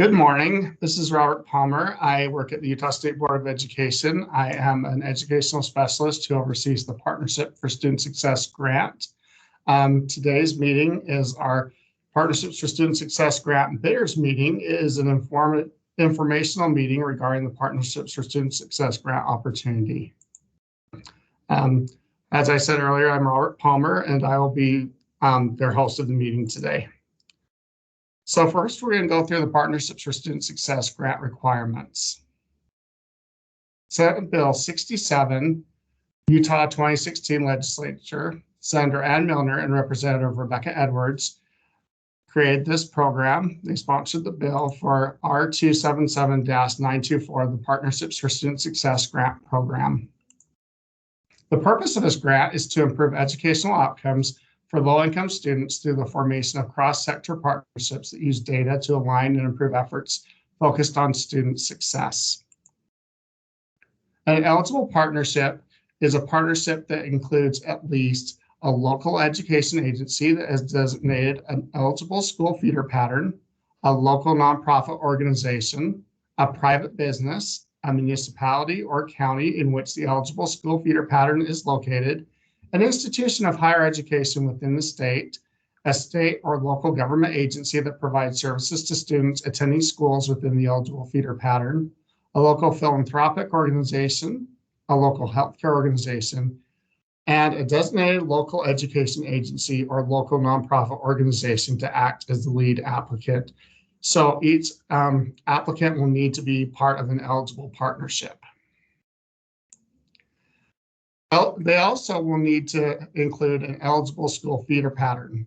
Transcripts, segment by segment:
Good morning. This is Robert Palmer. I work at the Utah State Board of Education. I am an educational specialist who oversees the Partnership for Student Success grant. Today's meeting is our Partnerships for Student Success grant bidders meeting. It is an informational meeting regarding the Partnerships for Student Success grant opportunity. As I said earlier, I'm Robert Palmer, and I will be their host of the meeting today. So first, we're going to go through the Partnerships for Student Success grant requirements. Senate Bill 67, Utah 2016 Legislature, Senator Ann Milner and Representative Rebecca Edwards created this program. They sponsored the bill for R277-924, the Partnerships for Student Success grant program. The purpose of this grant is to improve educational outcomes for low-income students through the formation of cross-sector partnerships that use data to align and improve efforts focused on student success. An eligible partnership is a partnership that includes at least a local education agency that has designated an eligible school feeder pattern, a local nonprofit organization, a private business, a municipality or county in which the eligible school feeder pattern is located, an institution of higher education within the state, a state or local government agency that provides services to students attending schools within the eligible feeder pattern, a local philanthropic organization, a local healthcare organization, and a designated local education agency or local nonprofit organization to act as the lead applicant. So each applicant will need to be part of an eligible partnership. They also will need to include an eligible school feeder pattern,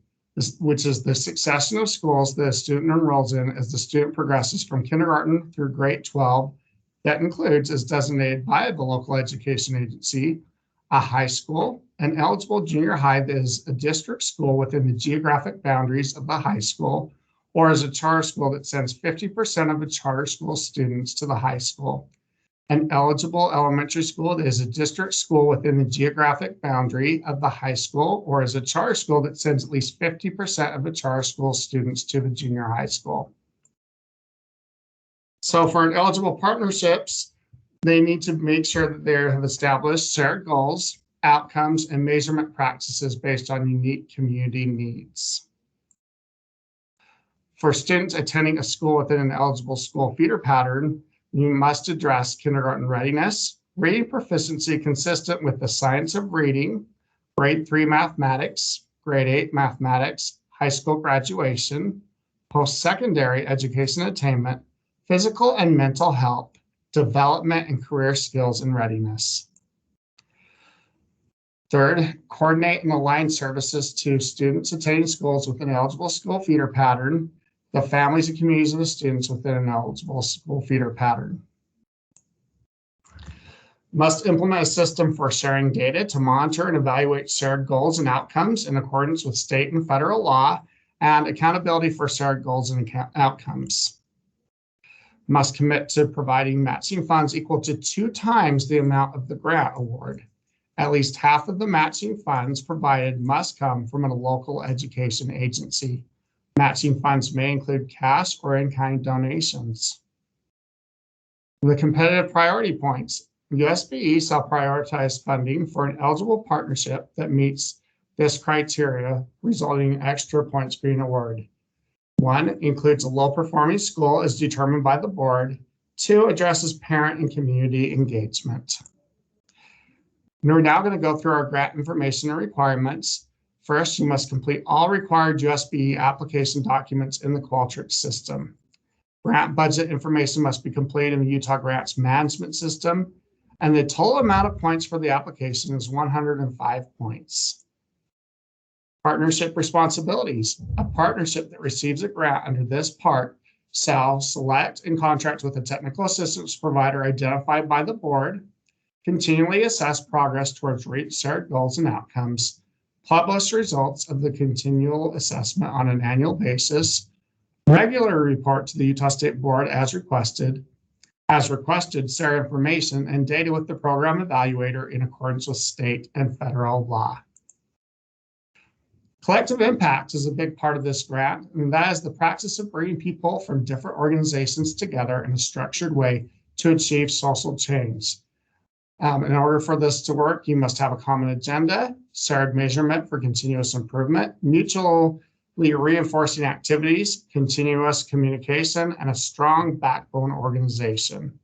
which is the succession of schools that a student enrolls in as the student progresses from kindergarten through grade 12. That includes, as designated by the local education agency, a high school, an eligible junior high that is a district school within the geographic boundaries of the high school, or as a charter school that sends 50% of the charter school students to the high school. An eligible elementary school that is a district school within the geographic boundary of the high school, or is a charter school that sends at least 50% of the charter school students to the junior high school. So for an eligible partnerships, they need to make sure that they have established shared goals, outcomes, and measurement practices based on unique community needs. For students attending a school within an eligible school feeder pattern, you must address kindergarten readiness, reading proficiency consistent with the science of reading, grade 3 mathematics, grade 8 mathematics, high school graduation, post-secondary education attainment, physical and mental health, development and career skills and readiness. Third, coordinate and align services to students attending schools with an eligible school feeder pattern, the families and communities of the students within an eligible school feeder pattern. Must implement a system for sharing data to monitor and evaluate shared goals and outcomes in accordance with state and federal law, and accountability for shared goals and outcomes. Must commit to providing matching funds equal to 2 times the amount of the grant award. At least half of the matching funds provided must come from a local education agency. Matching funds may include cash or in-kind donations. The competitive priority points. USBE shall prioritize funding for an eligible partnership that meets this criteria, resulting in extra points being awarded. 1, includes a low-performing school as determined by the board. 2, addresses parent and community engagement. And we're now going to go through our grant information and requirements. First, you must complete all required USBE application documents in the Qualtrics system. Grant budget information must be completed in the Utah Grants Management System, and the total amount of points for the application is 105 points. Partnership responsibilities. A partnership that receives a grant under this part shall select and contract with a technical assistance provider identified by the board, continually assess progress towards shared goals and outcomes, publish results of the continual assessment on an annual basis, regularly report to the Utah State Board as requested, share information and data with the program evaluator in accordance with state and federal law. Collective impact is a big part of this grant, and that is the practice of bringing people from different organizations together in a structured way to achieve social change. In order for this to work, you must have a common agenda, shared measurement for continuous improvement, mutually reinforcing activities, continuous communication, and a strong backbone organization.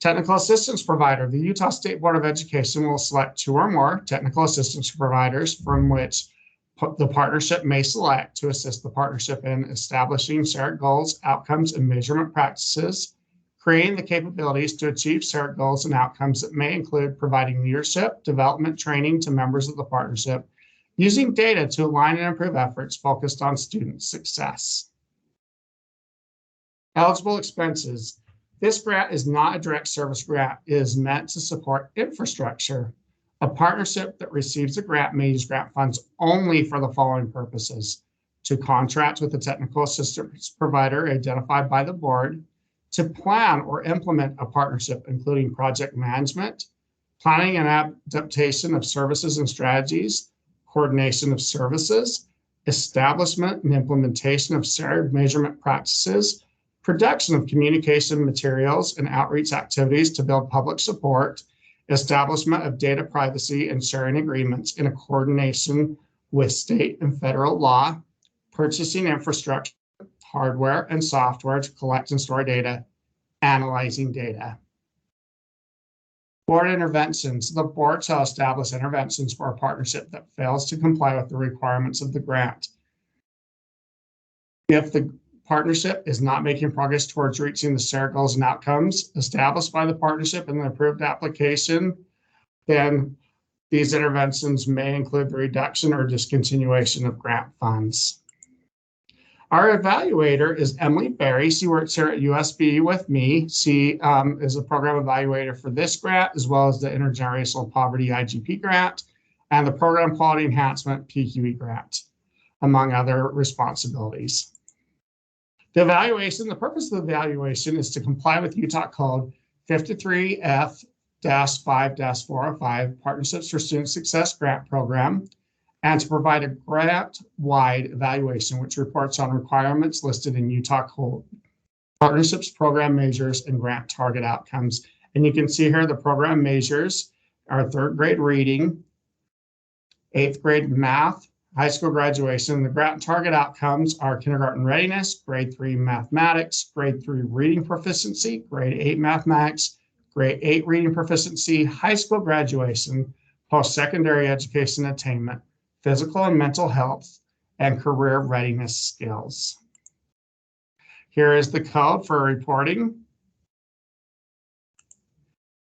Technical assistance provider. The Utah State Board of Education will select 2 or more technical assistance providers from which the partnership may select to assist the partnership in establishing shared goals, outcomes, and measurement practices, creating the capabilities to achieve shared goals and outcomes that may include providing leadership, development training to members of the partnership, using data to align and improve efforts focused on student success. Eligible expenses. This grant is not a direct service grant. It is meant to support infrastructure. A partnership that receives a grant may use grant funds only for the following purposes: to contract with a technical assistance provider identified by the board, to plan or implement a partnership, including project management, planning and adaptation of services and strategies, coordination of services, establishment and implementation of shared measurement practices, production of communication materials and outreach activities to build public support, establishment of data privacy and sharing agreements in a coordination with state and federal law, purchasing infrastructure, hardware and software to collect and store data, analyzing data. Board interventions. The board shall establish interventions for a partnership that fails to comply with the requirements of the grant. If the partnership is not making progress towards reaching the shared goals and outcomes established by the partnership in the approved application, then these interventions may include the reduction or discontinuation of grant funds. Our evaluator is Emily Berry. She works here at USB with me. She is a program evaluator for this grant, as well as the Intergenerational Poverty IGP grant and the Program Quality Enhancement PQE grant, among other responsibilities. The purpose of the evaluation is to comply with Utah Code 53F-5-405, Partnerships for Student Success Grant Program, and to provide a grant-wide evaluation, which reports on requirements listed in Utah Code, partnerships, program measures, and grant target outcomes. And you can see here the program measures are 3rd grade reading, 8th grade math, high school graduation. The grant target outcomes are kindergarten readiness, grade 3 mathematics, grade 3 reading proficiency, grade 8 mathematics, grade 8 reading proficiency, high school graduation, post-secondary education attainment, physical and mental health, and career readiness skills. Here is the code for reporting.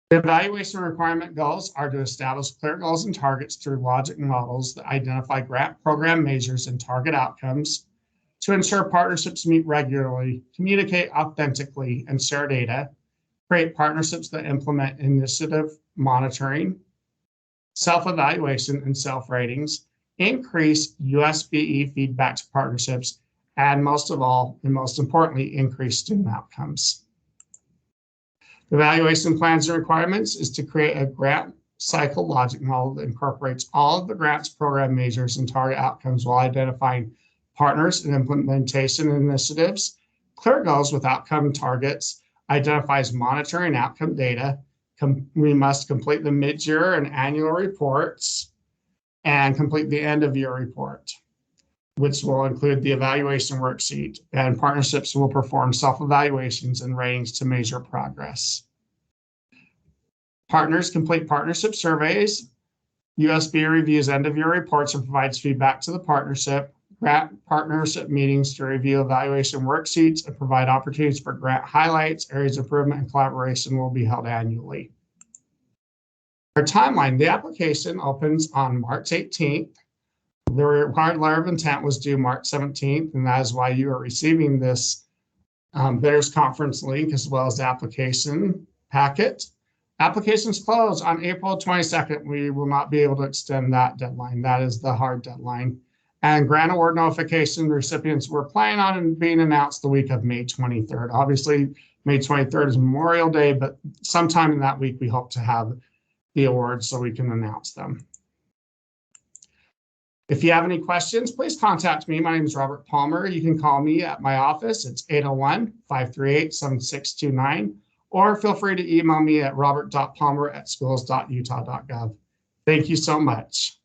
The evaluation requirement goals are to establish clear goals and targets through logic models that identify grant program measures and target outcomes, to ensure partnerships meet regularly, communicate authentically, and share data, create partnerships that implement initiative monitoring, self-evaluation and self-ratings, increase USBE feedback to partnerships, and most of all, and most importantly, increase student outcomes. The evaluation plans and requirements is to create a grant cycle logic model that incorporates all of the grant's program measures and target outcomes while identifying partners and implementation initiatives, clear goals with outcome targets, identifies monitoring outcome data. We must complete the mid-year and annual reports and complete the end-of-year report, which will include the evaluation worksheet, and partnerships will perform self-evaluations and ratings to measure progress. Partners complete partnership surveys. USB reviews end-of-year reports and provides feedback to the partnership. Grant partnership meetings to review evaluation worksheets and provide opportunities for grant highlights, areas of improvement, and collaboration will be held annually. Our timeline, the application opens on March 18th. The required letter of intent was due March 17th, and that is why you are receiving this bidders conference link as well as the application packet. Applications close on April 22nd. We will not be able to extend that deadline. That is the hard deadline. And grant award notification recipients were planning on being announced the week of May 23rd. Obviously, May 23rd is Memorial Day, but sometime in that week, we hope to have the awards so we can announce them. If you have any questions, please contact me. My name is Robert Palmer. You can call me at my office. It's 801-538-7629, or feel free to email me at robert.palmer@schools.utah.gov. Thank you so much.